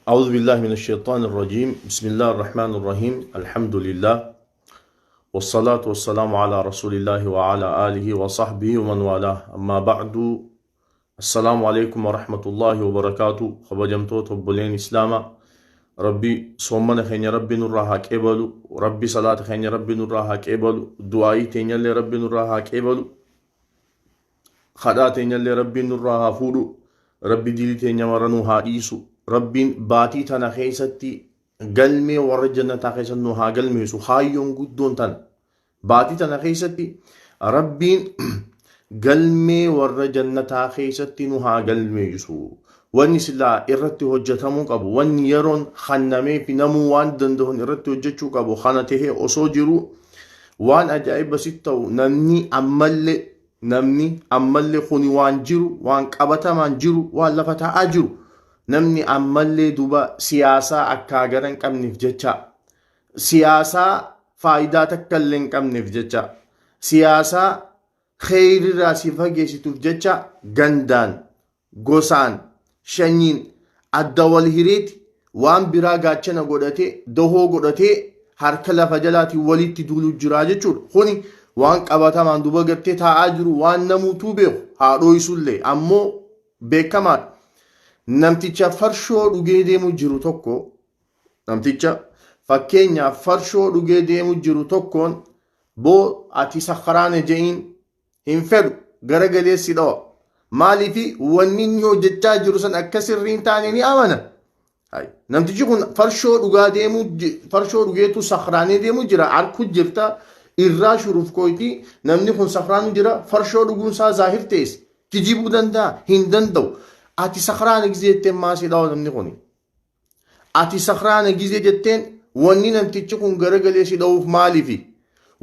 أعوذ بالله من الشيطان الرجيم. بسم الله الرحمن الرحيم. الحمد لله والصلاة والسلام على رسول الله وعلى آله وصحبه ومن والاه. أما بعد، السلام عليكم ورحمة الله وبركاته. خبجمتو تبولين إسلاما. ربي صومنا خين ربي نراها كيبلو، ربي صلاة خين ربي نراها كيبلو، دعائي تين يلي ربي نراها كيبلو، خدا تين يلي ربي نراها فودو، ربي ديلي تين يمرنوها إيسو. ربين باتي تنا خيستي قلمي ورجنا تاخيسنو ها قلمي سو خايون قدون تن باتي تنا خيستي ربين قلمي ورجنا تاخيستي نو ها قلمي سو واني سلا إرتي هجتمو قبو واني يرون خنمي في نمو وان دندهن إرتي هجتشو قبو خانته أصوجرو وان أجائب ستو نمني أمالي خوني وان جرو وان قبتا من جرو وان لفتا أجرو namni ammallee duba siyaasaa akka garan qabneef jecha siyaasaa faayidaa takka illee hin qabneef jecha siyaasaa kheyrirraa si fageessituuf jecha gandaan gosaan shanyiin adda wal hireeti waan biraa gaachana godhatee dahoo godhatee harka lafa jalaatiin walitti duuluu jiraa jechuudha. Kuni waan qabatamaan duba gartee taa'aa jiru waan namuutuu beeku haadhoisullee ammoo beekamaadha. Namticha farshoo dhugee deemu jiru tokko namticha fakkeenyaaf farshoo dhugee deemu jiru tokkoon boo ati sakharaane je'iin hin fedhu garagaleessi dhawa maaliifi wanni inni hojjechaa jiru san akka sirriin taane ni amana. Namtichi kun farshoo dhugeetu sakharaanee deemu jira harku jirta irraa shuruuf koyti namni kun sakharaanu jira farshoo dhuguunsaa zaahir ta'es kijibuu danda'a hin danda'u. Ati sakhraana gizee jetteen maasii dhawa namni kuni. Ati sakhraana gizee jetteen wanni namtichi kun garagalee si dhawuuf maaliifi?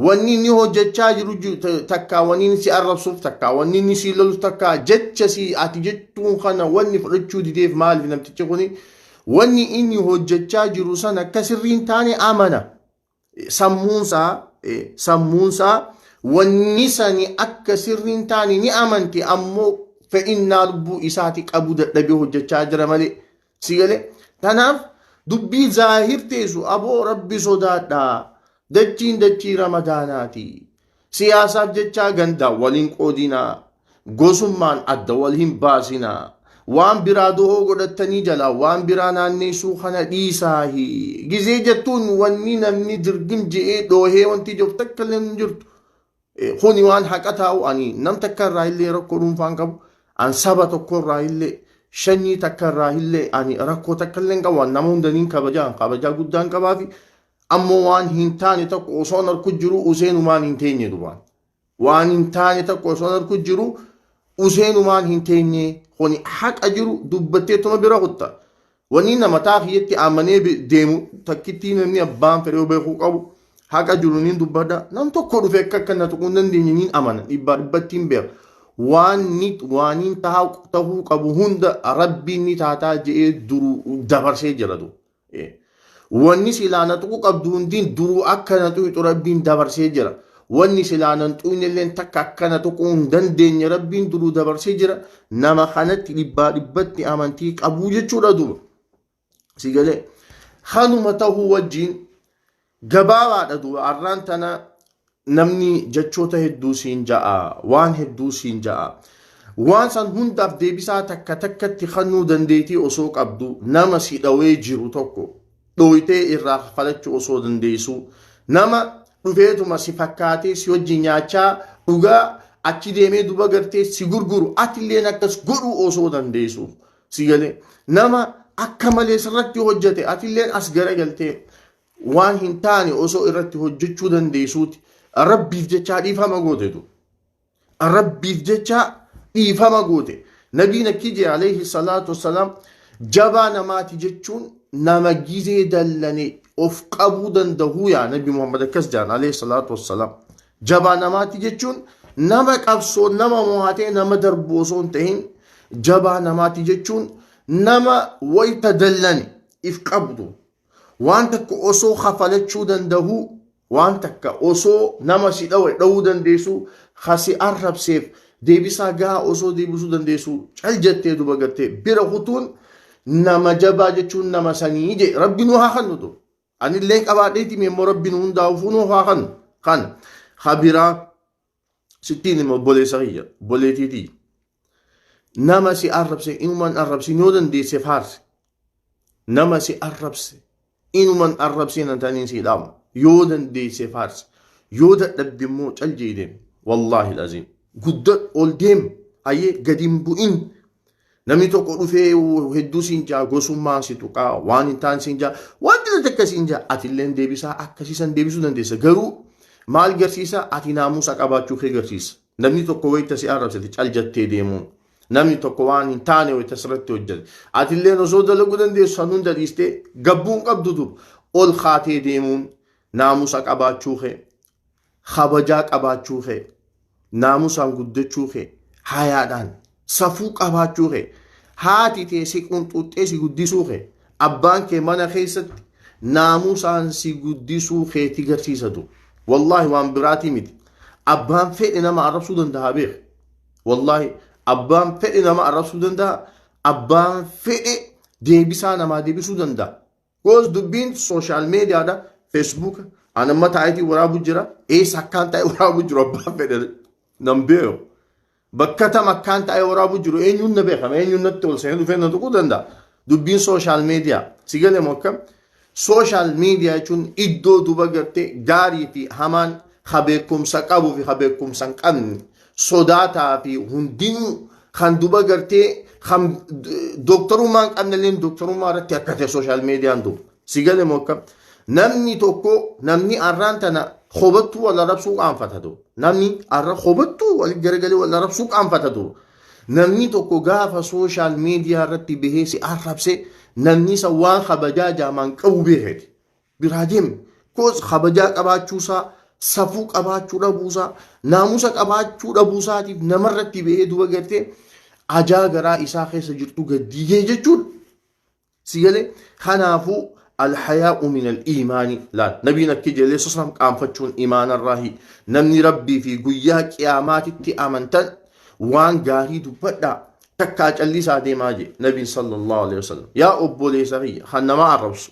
Wanni inni hojjechaa jiru takkaa wanni inni si arrabsuuf takkaa wanni inni si loluuf takkaa jecha si ati jettuun kana wanni fudhachuu dideef maaliif namtichi kuni? Wanni inni hojjechaa jiru san akka sirriin taane amana. Sammuunsaa wanni sani akka sirriin taane ni amanti ammoo فإننا لبو إساتي قبو دبي هجة جرمالي سيغلي تناف دبي ظاهر تيسو أبو ربي صداتا دجين رمضاناتي سياسة جتشا غندا ولين قودنا غوسمان أدى والهم باسنا وان برادو هو قدتني جلا وان برانا نيسو خنا ديساهي جزي جتون واني نمني درقم جئي دوهي وانتي جفتك كلن جرت خوني وان حقتاو أني نم تكر رايلي ركورون فانكبو an saba tokkorraa illee shanyii takkarraa illee ani rakkoo takka illee qabu nama hundaniin kabajaa guddaan qabaafi ammoo waan hin taane tokko osoo harku jiru useenumaan hin teenye dubaan waan hin taane tokko osoo harku jiru useenumaan hin teenye kuni haqa jiru dubbattee tuma bira hutta wani nama taakiyetti amanee deemu takkitti namni abbaan fedhee beekuu qabu haqa jiru niin dubbadha nam tokko dhufe akka akkana tuquu hin dandeenye niin amana dhibbattiin beeka. Waaniin tahuu qabu hunda rabbiin ni taataa je'ee duruu dabarsee jira du. Wanni silaana tuquu qabdu hundiin duruu akkana tuqu rabbiin dabarsee jira. Wanni silaana tuqnillee takka akkana tuquu hin dandeenye rabbiin duruu dabarsee jira. Nama kanatti dhibbatti amantii qabuu jechuudha duuba. Sigalee kanuma tahuu wajjin gabaabaadha duuba arraan tana. Namni jechoota hedduu siin ja'a waan hedduu siin ja'a waan san hundaaf deebisaa takka takkatti kennuu dandeetii osoo qabdu nama si dhawee jiru tokko dhooytee irraa falachuu osoo dandeessu nama dhufeetuma si fakkaatee si wajji nyaachaa dhugaa achi deemee duba gartee si gurguru atilleen akkas godhuu osoo dandeessu si galee nama akka malee sirratti hojjete atilleen as garagaltee waan hin taane osoo irratti hojjechuu dandeessuuti. Rabbiif jecha dhiifama goote tu. Rabbiif jecha dhiifama goote. Nabiin akkiji alayhi salaatu wassalaam jabaa namaati jechuun nama gizee dallane of qabuu danda'u yaa Nabi Muhammad akkas jaan alayhi salaatu wassalaam. Jabaa namaati jechuun nama qabsoo nama mo'atee nama darbu osoo hin ta'in jabaa namaati jechuun nama wayita dallane if qabdu waan takka osoo khafalachuu danda'u waan takka osoo nama si dhawuu dandeessu khasi arrabseef deebisaa gahaa osoo deebisuu dandeessu cal jettee duba gartee bira hutuun nama jabaa jechuun nama sanii je rabbi nu haa kannu tu anillee qabaadheeti immoo rabbi nu hundaa'uuf nu haa kannu kan habiraa sittiin immoo obboleessa kiyya obboleetiitii nama si arrabse inuman arrabsin yoo dandeesse faarse nama si arrabse inuman arrabsin antaniin si dhaamu yoo dandeesse faarse yoo dadhabde immoo cal jeedeen wallaahi laziim guddaa ol deem ayyee gadi hin bu'in namni tokko dhufee hedduu siin jaa gosummaa si tuqaa waan hin taan siin jaa wanti takka siin jaa atillee deebisaa akkasiisan deebisuu dandeessa garuu maal garsiisa ati naamusa qabaachuu kee garsiisa namni tokko wayita si arrabsate cal jettee deemuun namni tokko waan hin taane wayita sirratti hojjate atillee osoo dalaguu dandeessu san hunda dhiistee gabbuun qabdutu ol kaatee deemuun naamusa qabaachuu kee kabajaa qabaachuu kee naamusaan guddachuu kee hayaadhaan safuu qabaachuu kee haati tee si qunxuxxee si guddisuu kee abbaan kee mana keessatti naamusaan si guddisuu keeti garsiisatu wallaahi waan biraatii miti abbaan fedhe nama arrabsuu danda'a beek wallaahi abbaan fedhe nama arrabsuu danda'a abbaan fedhe deebisaa namaa deebisuu danda'a goos dubbiin sooshaal meediyaadha feesbuuka anamma taayitii waraabuu jira eessa akkaan taa'ee waraabuu jiru abbaan fedhe nan beeku bakka tam akkaan taa'ee waraabuu jiru eenyuun na beekama eenyuun natti ol seenee dhufee na tuquu danda'a dubbiin sooshaal meediyaa si galee moo akkam sooshaal meediyaa jechuun iddoo duba gartee gaarii fi hamaan habeekumsa qabuu fi habeekumsa hin qabne sodaataa fi hundinuu kan duba gartee kan dooktarummaa hin qabnelleen dooktarummaa irratti akka ta'e sooshaal meediyaan duba si galee moo akkam namni tokko namni arraan tana khobattuu wal arrabsuu qaanfatatu namni arra khobattuu wal garagalee wal arrabsuu qaanfatatu namni tokko gaafa sooshaal meediyaa irratti bahee si arrabse namni isa waan kabajaa jaamaan qabu beeketi biraa deem koos kabajaa qabaachuusaa safuu qabaachuu dhabuusaa naamusa qabaachuu dhabuusaatiif namarratti bahee duba gartee ajaa garaa isaa keessa jirtu gaddiigee jechuudha si galee kanaafuu الحياء من الإيمان لا نبي نكي جلي سسلم قام فتشون إيمان الراهي نمني ربي في قياك قيامات أمنتن وان قاري دبدا تكاج اللي سادي ماجي نبي صلى الله عليه وسلم يا أبو لي سغي خنا ما عرفش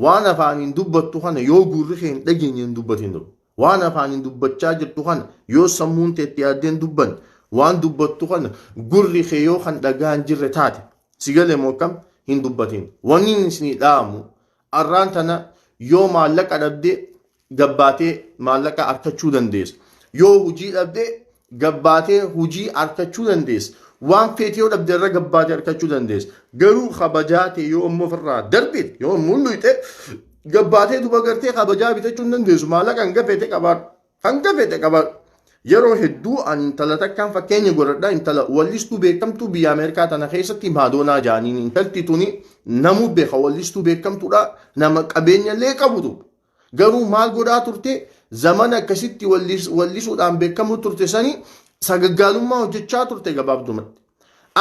وانا فانين دبتو خنا يو قرخين لجين دبتين دب وانا فانين دبت شاجر تخنا يو سمون تتيادين دبن وان دبتو خنا قرخي يو خن دقان جرتاتي سيقال موكم هين دبتين وانين نسني دامو arraan tana yoo maallaqa dhabde gabbaatee maallaqa arkachuu dandeessa yoo hujii dhabde gabbaatee hujii arkachuu dandeessa waan feetee yoo dhabde irra gabbaatee arkachuu dandeessa garuu kabajaatee yoo ammoo ofirraa darbite yoo mul'ite gabbaatee duba gartee kabajaa bitachuu hin dandeessu maallaqa hanga feete qabaadhu yeroo hedduu ani intala takkaan fakkeenya godhadha intala wallistuu beekamtuu biyya Ameerikaa tana keessatti maadoonaa jaaniin intalti tuni namuu beeka wallistuu beekamtuudha nama qabeenya illee qabutu garuu maal godhaa turte zamana akkasitti wallisuudhaan beekamu turte sanii sagaggaalummaa hojjechaa turte gabaabdumatti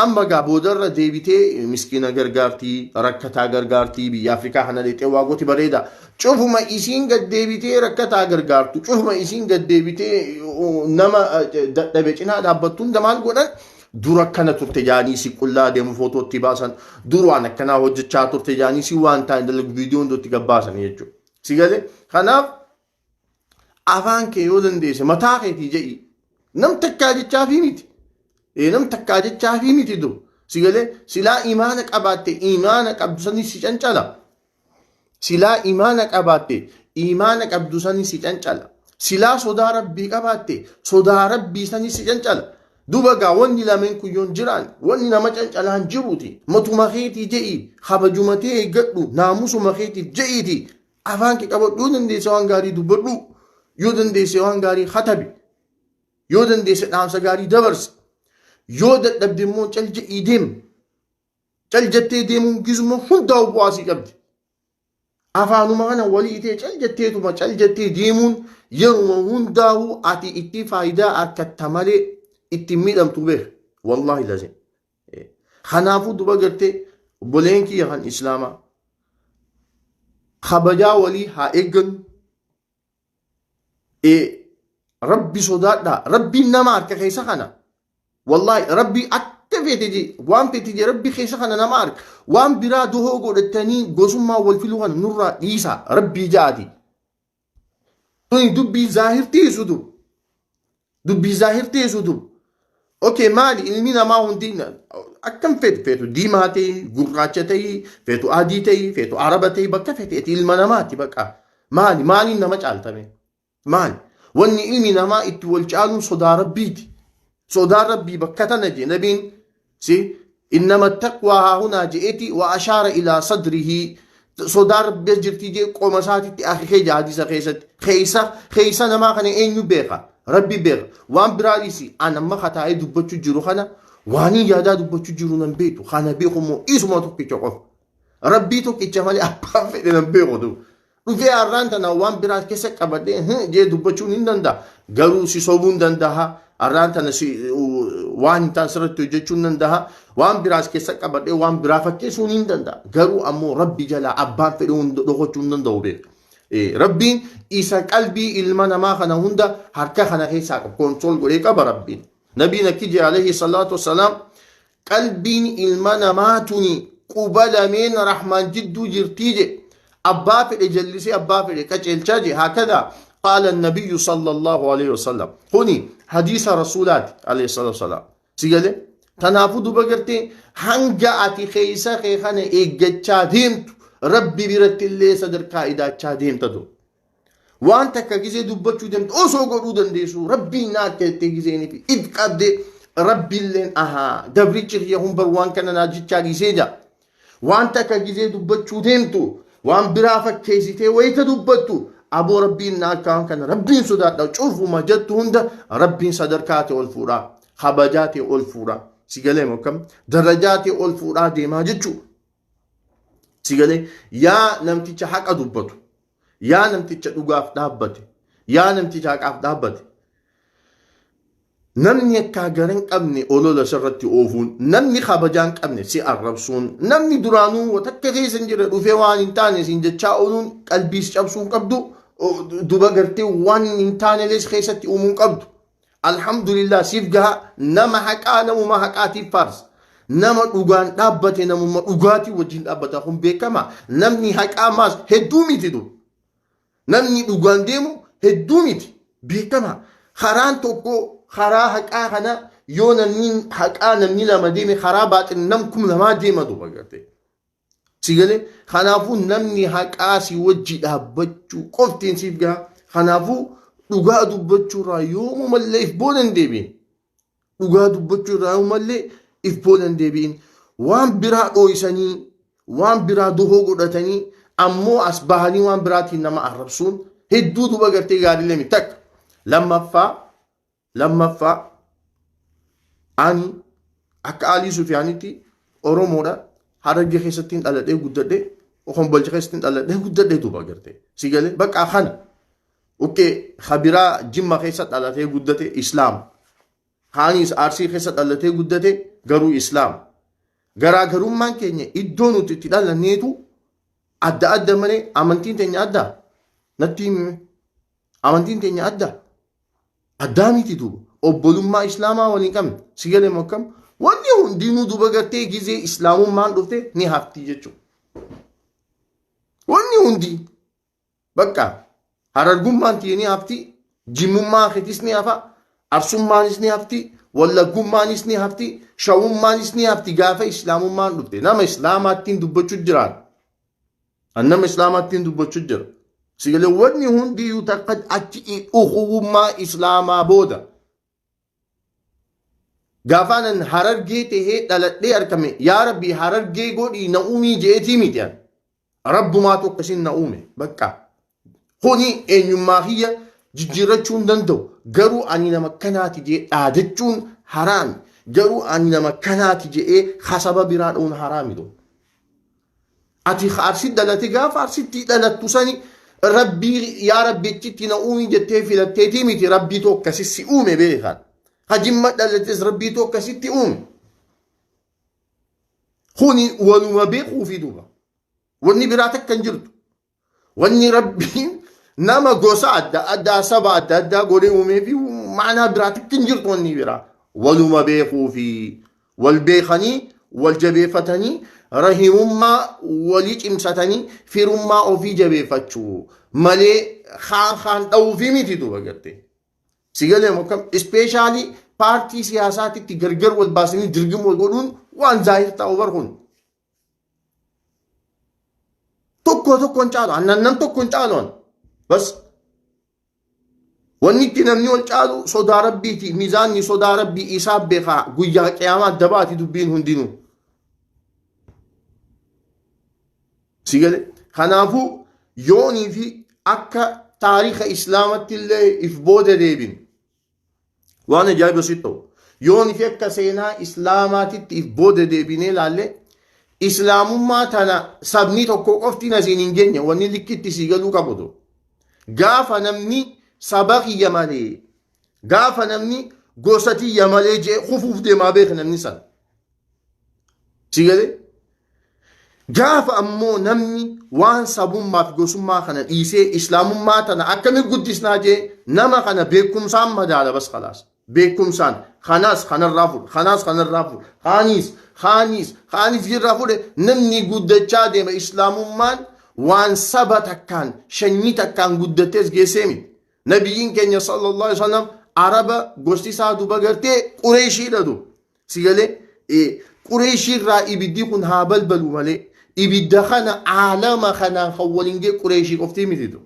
amma gaa boodarra deebitee miskiina gargaartii rakkataa gargaartii biyya Afrikaa kana deexee waaqoti bareeda cufuma isiin gad deebitee rakkataa gargaartu cufuma isiin gad deebitee nama dadhabe cinaa dhaabbattuun maal godhan dura akkana turte jaanii si qullaa deemu footootti baasan duraan akkanaa hojjechaa turte jaanii si waan ta'an dalagu viidiyoon dotti gabbaasan jechuudha si galee kanaaf afaan kee yoo dandeesse mataa keetii jedhi nam takkaa jechaafii miti nam takkaa jechaafii miti du si galee silaa imaana qabaatte imaana qabdu sanii si cancala silaa imaana qabaatte imaana qabdu sanii si cancala silaa sodaa rabbii qabaatte sodaa rabbii sanii si cancala duba gaa wanni lameen kun yoon jiraan wanni nama cancalaan jiruuti matuma keetii je'i kabajumatee eeggadhu naamusuma keetiif je'iiti afaan kee qabadhu yoo dandeesse waan gaarii dubbadhu yoo dandeesse waan gaarii katabi yoo dandeesse dhaamsa gaarii dabarse yoo dadhabde immoo cal je'ii deem cal jettee deemuun gizuma hundaa bu'aasii qabdi afaanuma kana walii itee cal jetteetuma cal jettee deemuun yeruma hundaa'uu ati itti faayidaa argatta malee itti miidhamtu beek wallahi lazim kanaafuu duba gartee obboleen kiyya kan islaamaa kabajaa walii haa eeggannu rabbi sodaadhaa rabbiin nama harka keessa kana wallahi rabbii akka feete waan feete je rabbi keessa kana nama arga waan biraa duhoo godhatanii gosummaa wal filuu kana nurraa dhiisa rabbii jaati tuni dubbii zaahirtii sudu okay maali ilmi namaa hundi akkam feetu diimaa ta'e gurraacha ta'e feetu adii ta'e feetu araba ta'e bakka feeteeti ilma namaati bakka maaliin nama caaltame maali wanni ilmi namaa itti wal caaluun sodaa rabbiiti sodaa rabbii bakka tana je nabiin si innama taqwaa haahunaa je'eeti wa ashaara ilaa sadrihi sodaa rabbii jirti je qooma isaatitti akhikee jaadisa keessa namaa kana eenyu beeka rabbi beeka waan biraadhiisi anamma kataa'ee dubbachuu jiru kana waanii yaadaa dubbachuu jiru nan beeku kana beekumoo isuma tokkicha qofa rabbii tokkicha malee abbaan fedhe nan beeku dhufee har'aan tana waan biraa keessa qabadhee jee dubbachuun hin danda'a garuu si sobuu hin danda'a har'aan tana waan hin taane sirratti hojjechuun hin danda'a waan biraas keessa qabadhee waan biraa fakkeessuun hin danda'a garuu ammoo rabbi jalaa abbaan fedhe dhokachuu hin danda'u beeka. Rabbiin isa qalbii ilma namaa kana hunda harka kana keessaa konsool godhee qaba rabbiin. Nabiin akkiji alayhi salaatu wassalaam qalbiin ilma namaa tuni qubalameen rahmaan jidduu jirtii je abbaa fedhe jallisee abbaa fedhe qaceelchaa je hakada qaala nabiyyu sallallahu alayhi wasallam kuni hadiisa rasuulaati alayhi salaatu wassalaam sigale kanaafuu duba gartee hanga ati keessa kee kana eeggachaa deemtu rabbi biratti illee sadarkaa idaachaa deemtatu waan takka gisee dubbachuu deemtu osoo godhuu dandeessu rabbiin naa akkatti giseenii fi id qabde rabbiilleen ahaa dabrichi kiyya humbar waan kana naa jechaa gisee jaa waan takka gisee dubbachuu deemtu waan biraa fakkeessitee wayita dubbattu aboo rabbiin naa akka waan kana rabbiin sodaadha cufuma jettu hunda rabbiin sadarkaate ol fuudhaa kabajaate ol fuudhaa sigalee mokkam darajaate ol fuudhaa deemaa jechuudha. Sigale yaa namticha haqa dubbatu yaa namticha dhugaaf dhaabbate yaa namticha haqaaf dhaabbate namni akka garan qabne olola sirratti oofuun namni kabajaan qabne si arrabsuun namni duraanuu takka keessa hin jirre dhufee waan hin taane siin jechaa ooluun qalbiis cabsuun qabdu duba gartee waan hin taane keessatti uumuun qabdu alhamdulillah siif gaha nama haqaa namuma haqaatiif faarsa nama dhugaan dhaabbate namuma dhugaatii wajjin dhaabbata kun beekama namni haqaa maas hedduu miti du namni dhugaan deemu hedduu miti beekama karaan tokko karaa haqaa kana yoo namni haqaa namni lama deeme karaa baaxin nam kum lamaa deema duba garte sigale kanaafuu namni haqaa si wajji dhaabbachuu qoftiin siif gaha kanaafuu dhugaa dubbachuurraa yoo mallee if boodan deebiin dhugaa dubbachuurraa yoo mallee if boodan deebiin waan biraa dhooysanii waan biraa dohoo godhatanii ammoo as bahanii waan biraatiin nama arrabsuun hedduu duba gartee gaarii lemi takka lammaffaa ani akka Alii Sufiyaanitti Oromoodha Harargee keessatti dhaladhee guddadhee Kombolcha keessatti dhaladhee guddadhee duba gartee si galee bakka kana okay khabiraa Jimma keessatti dhalatee guddate Islaam kaanis Arsii keessatti dhalatee guddate garuu Islaam garaagarummaan keenya iddoo nuti itti dhalanneetu adda adda malee amantiin teenya adda natti amantiin teenya addaa miti duuba obbolummaa islaamaa waliin qabne si galee mokkam wanni hundinuu duuba gartee gizee islaamummaan dhufte ni hafti jechuudha wanni hundi bakka harargummaan tiyee ni hafti jimmummaa keetis ni hafa arsummaanis ni hafti wallagummaanis ni hafti shawummaanis ni hafti gaafa islaamummaan dhufte nama islaamaattiin dubbachuu jiraan nama islaamaattiin dubbachuu jira sigalee wanni hundiyyuu takka achi ukhuwummaa islaamaa booda gaafaanan harargee tahee dhaladhee argame yaa rabbi harargee godhii na uumii jeetii miti rabbumaa tokkasin na uume bakka kuni eenyummaa kiyya jijjiirrachuu hin danda'u garuu ani nama kanaati jee dhaadachuun haraami garuu ani nama kanaati jee hasaba biraa dha'uun haraami dho ati arsi dhalate gaafa arsitti dhalattu sani rabbii yaa rabbichitti na uumii jettee filatteetii miti rabbii tokkasisi uume beekan hajimma dhalates rabbii tokkasitti uume kuni waluma beekuufi duuba wanni biraa takka hin jirtu wanni rabbiin nama gosa adda addaa saba adda addaa godhee uumee fi maanaa biraa takka hin jirtu wanni biraa waluma beekuufi والبيخني والجبيفتني رحمما وليج امساتني في رما او في جبيفتشو مالي خان او في ميتي دوبا قرتي سيقال مكم اسبيشالي بارتي سياساتي تغرغر والباسني درغم والقولون وان ظاهر تاوبرهن توكو انشالو انن توكو انشالون بس ونيتي نمني والشالو صدا ربيتي ميزاني صدا ربي إساب بخا قويا قيامات دباتي دبين هندينو سيقال خنافو يوني في أكا تاريخ إسلامة اللي إفبودة ديبين وانا جاي بسيطو يوني في أكا سينا إسلامات إفبودة ديبين لالي إسلام ما تانا سبني توقو قفتي نزينين جنيا واني لكي سيقالو كبودو غافا نمني سبقي يمالي غافا نمني غوستي يمالي جي خفوف دي ما بيخ نمني سن سيقالي غافا أمو نمني وان سبون ما في غوسم ما خنا إيسي إسلام ما تانا أكمل قدس ناجي نما خنا بيكم سان مدالا بس خلاص بيكم سان خناس خنا الرافل خناس خنا الرافل خانيس في الرافل نمني قدتشا دي ما إسلام مان وان سبت كان شنيت كان قدتش جسمي نبيين كان صلى الله عليه وسلم عربا غوستي سادو بغرتي قريشي لدو سيغلي قريشي را إبدي كن هابل بلو مالي إبدا خنا عالم خنا خولنجي قريشي قفتي ميدو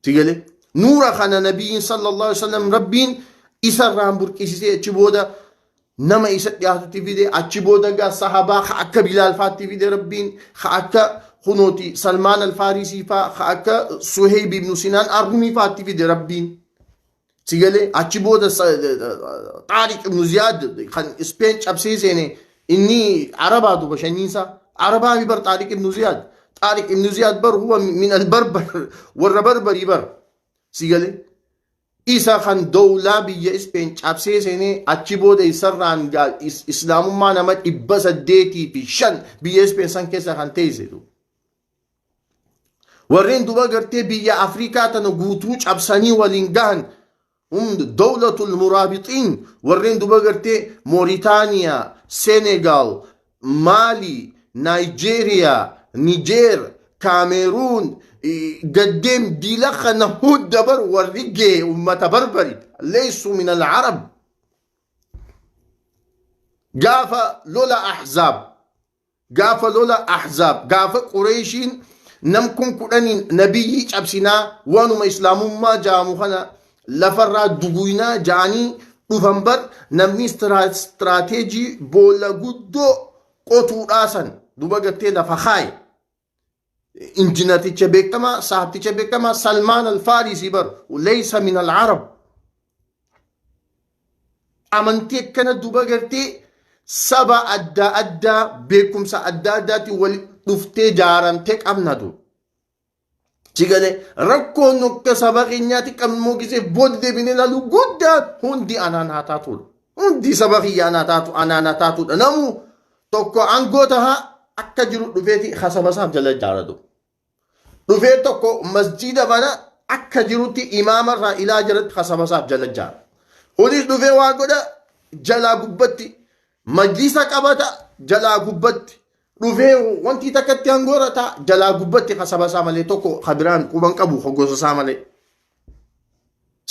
سيغلي نورا خنا نبيين صلى الله عليه وسلم ربين إسر رامبور كيسي اتشبودا نما إسر ياتو تفيدي اتشبودا غا صحابا خاكا بلال فات تفيدي ربين خاكا خنوتي سلمان الفارسي فا خاكا سهيب بن سنان أرغمي فات تفيدي ربين سيغلي اتشبودا طارق بن زياد خان اسبين شابسي سيني إني عربا دو بشنينسا عربا ببر طارق بن زياد بر هو من البربر والربربري بر سيغلي إيسا خان دولة بيا اسبين شابسي سيني اتشبودا يسران قال إسلام ما نمت إبسا ديتي في شن بيا اسبين سان كيسا خان تيزي دو ورين دوبا قرتي بيا أفريكا تنو قوتوش أبساني والإنغان دولة المرابطين ورين دوبا قرتي موريتانيا سنغال مالي نيجيريا نيجير كاميرون قدم ديلخ نهود دبر ورقي ومتبربري ليسوا من العرب قافا لولا أحزاب قافا قريشين نمكن كراني نبي أبسنا وانو ما إسلام ما جامو خنا لفرا دبوينا جاني نوفمبر نمني استراتيجي بولا قدو قطو راسن دوبا قرتي لفخاي انجناتي تشبكما صاحبتي تشبكما سلمان الفارسي بر وليس من العرب أمنتي كانت دوبا قرتي سبا أدى بكم سأدى ولفتي جارم تك أمنادو تيغالي ركو نكتا سباقي نياتي كم موكيسي بود دي بني لالو قدات هندي أنا ناتاتول هندي سباقي أنا ناتاتول نمو توكو أنقوتها أكا جرو رفيتي خسابا سام جلال جاردو رفيت توكو مسجد بنا أكا جروتي إمام را إلا جرد خسابا سام جلال جار وديس رفي واقو دا جلا قبتي مجلسا قبتا جلا قبتي رفي وانتي تكتي أنقورة تا جلا قبتي خسابا سام لي توكو خبران قبان قبو خقوص سام لي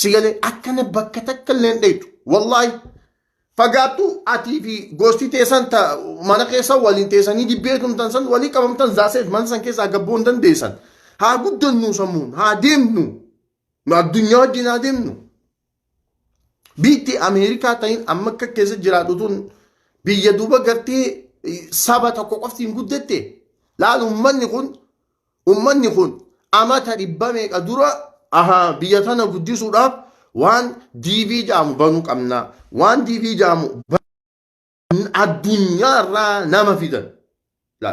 سيغالي أكا نبكتك اللين ديتو والله فقاتو اتي في غوستي تيسان تا مانا كيسا ولين تيساني دي بيركم تنسان ولي كمام تن زاسيف منسان كيسا قبون تن ديسان ها قدن نو سمون ها ديمنو ما الدنيا دينا ديمنو بيتي أمريكا تاين أمكا كيسا جرادوتون بيدوبا قرتي سابا تاكو قفتين قدتي لا أمني خون أما تربا ميك أدورا بيتانا قدسو راب وان دي في جامو بانوك أمنا وان دي في جامو الدنيا را نما فيدن لا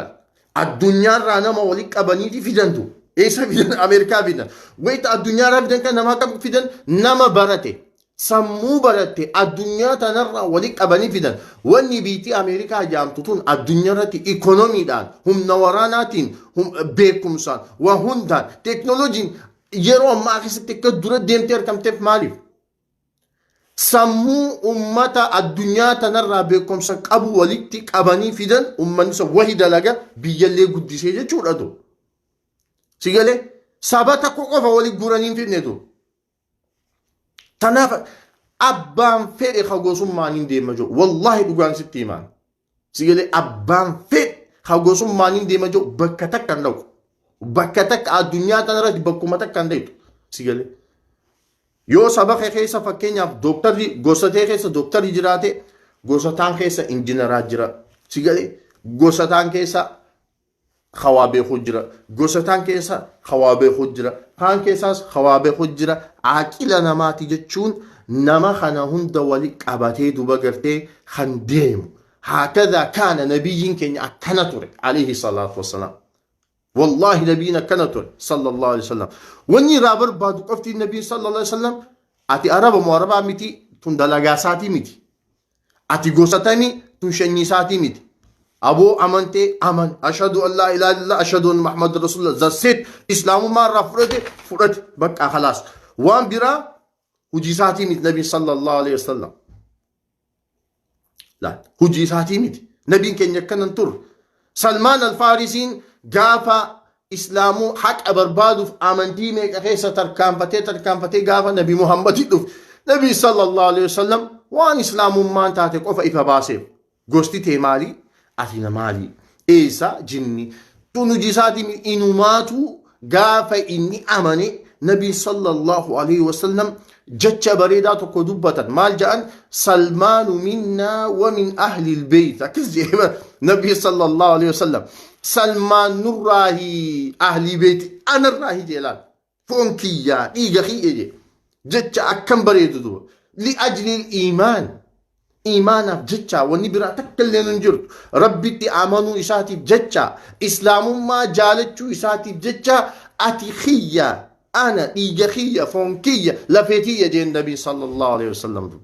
الدنيا را نما وليك أبني دي فيدن تو إيسا فيدن أمريكا فيدن ويت الدنيا را فيدن كان نما كم فيدن نما براتي سمو براتي الدنيا تنرى وليك أبني فيدن واني بيتي أمريكا جام تطون الدنيا راتي إيكونومي دان هم نوراناتين هم بيكم سان وهم دان تكنولوجين يرو ما أخي ستك دورة ديمتر كم تف مالي sammuu ummata addunyaa tanarraa beekumsa qabu walitti qabanii fidan ummanni sun wahi dalaga biyyallee guddisee jechuudha tu. Si galee saba tokko qofa walitti guranii fidnetu. Tanaaf abbaan fedhe hagosummaan hin deema jiru. Wallaahi dhugaan sitti himaan. Si galee abbaan fedhe hagosummaan hin deema jiru bakka takka hin dhaqu. Bakka takka addunyaa tanarratti bakkuma takka hin deetu. Si galee. Yoo saba keessa fakkeenyaaf dooktarri gosatee keessa dooktarri jiraate gosataan keessa injiinaraa jira. Si galee gosataan keessa hawaa beekuu jira. Gosataan keessa hawaa beekuu jira. Kaan keessaas hawaa beekuu jira. Aqila namaati jechuun nama kana hunda wali qabatee duba gartee kan deemu. Haakadhaa kaana nabiyyiin keenya akkana ture alayhi salaatu wassalaam. والله نبينا كنتر صلى الله عليه وسلم وني رابر بعد قفتي النبي صلى الله عليه وسلم أتي أربع موربا متي تندلقا ساتي متي أتي قوستاني تنشني ساتي متي أبو أمنتي أمن أشهد أن لا إله إلا الله أشهد أن محمد رسول الله زسيت إسلام ما رفرت فرت بقى خلاص وان برا هجي ساتي متي نبي صلى الله عليه وسلم لا هجي ساتي متي نبي كن يكنن تر سلمان الفارسين gaafa islaamuu haqa barbaaduuf amantii meeqa keessa tarkaanfatee gaafa nabi muhammadii dhufe nabi sallallahu alaihi wasallam waan islaamummaan taate qofa ifa baaseef gosti tee maali atina maali eessa jinni tunujisaati inumaatu gaafa inni amane nabi sallallahu alaihi wasallam jecha bareedaa tokko dubbatan maal ja'an salmaanu minna wa min ahli albayt akkas jeema nabi sallallahu alaihi wasallam سلمان نراهي أهلي بيتي أنا الراهي جيلان فونكيا إيجا خيئة جتشا أكم بريدو دو لأجل الإيمان إيمانا جتشا ونبرا تكلن ننجرد ربي تي آمنوا إساتي جتشا إسلام ما جالتشو إساتي جتشا أتي خيّا أنا إيجا خيّا فونكيا لفتية جي النبي صلى الله عليه وسلم دو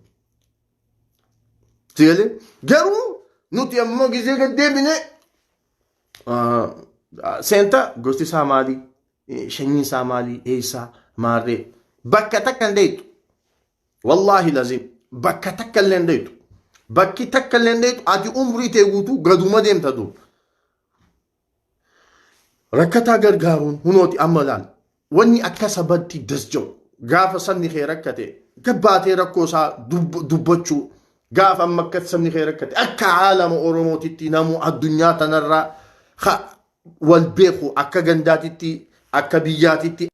تيالي جرو نوتي أمو جزيغا ديبني سنتا غوستي سامالي شنين سامالي ايسا ماري بكا تكن ديتو والله لازم بكا تكن ديتو بكي تكن ديتو ادي عمري تيغوتو غدوما ديم تدو ركتا غرغارون هنوتي املال وني اكسبتي دسجو غاف سني خيركتي كباتي ركوسا دبچو غاف امكت سني خيركتي اك عالم اوروموتي تنامو الدنيا تنرى والبيخو أكا غنداتي أكا بياتي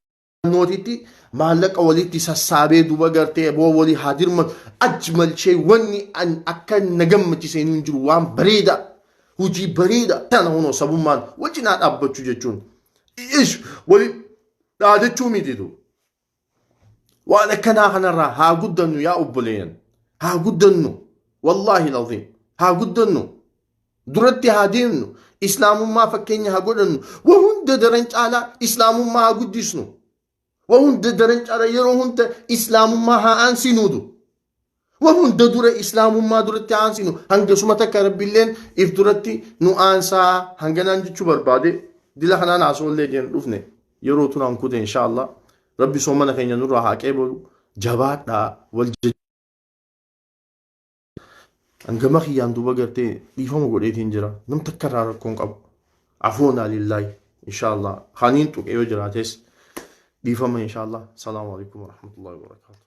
نوتي مالك وليتي سسابي دوبا غرتي أبو ولي حاضر من أجمل شيء وني أن أكا نغمتي سينين جروان بريدة وجي بريدة تانا هنو سبومان وجنات أبا تججون إيش ولي هذا تشومي ديدو وأنا كنا خنرا ها قدنو يا أبولين ها قدنو والله العظيم ها قدنو درتي هادينو إسلام ما فكيني هقولن وهون درنج على إسلام ما هقدسنو وهون درنج على يروهن إسلام ما هانسينودو وهون در إسلام ما درتي هانسينو هنگ سمتا رب اللين إف درتي نو آنسا هنگنان جتشو بربادي دلا خنان عصول لجين رفني يروتنا انكود إن شاء الله ربي سومنا خيني نور راحاك إبو جبات دا والجد أنجما خيان دوبا قرتي ديفهم قوليتين جرا نم تكرر كون قب عفونا لله إن شاء الله خانين توك إيو جراتيس ديفهم إن شاء الله السلام عليكم ورحمة الله وبركاته